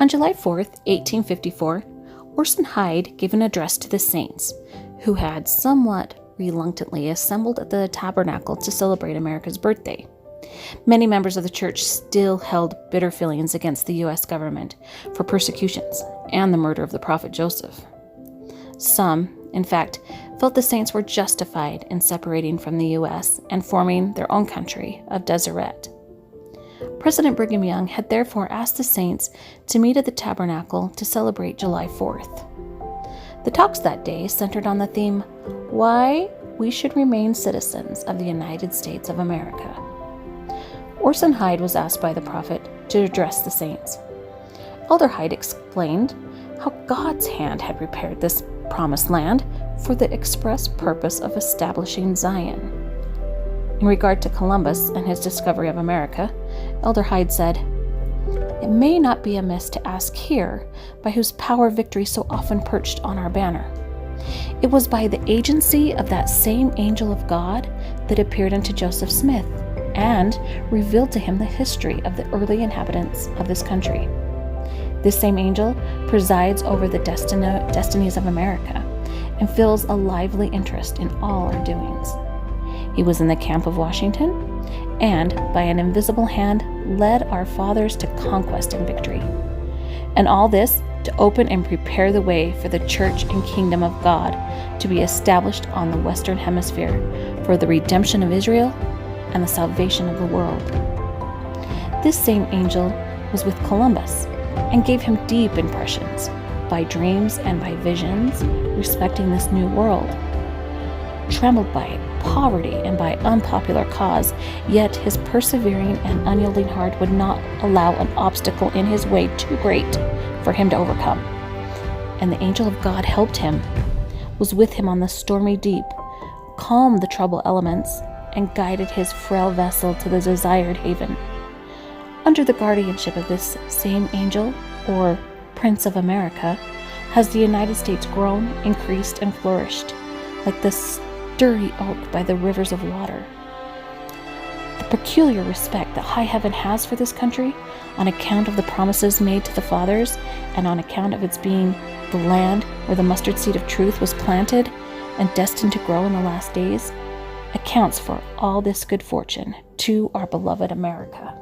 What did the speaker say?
On July 4th, 1854, Orson Hyde gave an address to the saints, who had somewhat reluctantly assembled at the tabernacle to celebrate America's birthday. Many members of the church still held bitter feelings against the U.S. government for persecutions and the murder of the prophet Joseph. Some, in fact, felt the saints were justified in separating from the U.S. and forming their own country of Deseret. President Brigham Young had therefore asked the saints to meet at the tabernacle to celebrate July 4th. The talks that day centered on the theme, "Why we should remain citizens of the United States of America." Orson Hyde was asked by the prophet to address the saints. Elder Hyde explained how God's hand had prepared this promised land for the express purpose of establishing Zion. In regard to Columbus and his discovery of America, Elder Hyde said, "It may not be amiss to ask here by whose power victory so often perched on our banner. It was by the agency of that same angel of God that appeared unto Joseph Smith and revealed to him the history of the early inhabitants of this country. This same angel presides over the destinies of America and feels a lively interest in all our doings. He was in the camp of Washington, and by an invisible hand led our fathers to conquest and victory. And all this to open and prepare the way for the church and kingdom of God to be established on the Western Hemisphere for the redemption of Israel and the salvation of the world." This same angel was with Columbus and gave him deep impressions by dreams and by visions respecting this new world. Trembled by poverty and by unpopular cause, yet his persevering and unyielding heart would not allow an obstacle in his way too great for him to overcome. And the angel of God helped him, was with him on the stormy deep, calmed the troubled elements, and guided his frail vessel to the desired haven. Under the guardianship of this same angel, or Prince of America, has the United States grown, increased, and flourished, like the sturdy oak by the rivers of water. The peculiar respect that high heaven has for this country, on account of the promises made to the fathers, and on account of its being the land where the mustard seed of truth was planted and destined to grow in the last days, accounts for all this good fortune to our beloved America.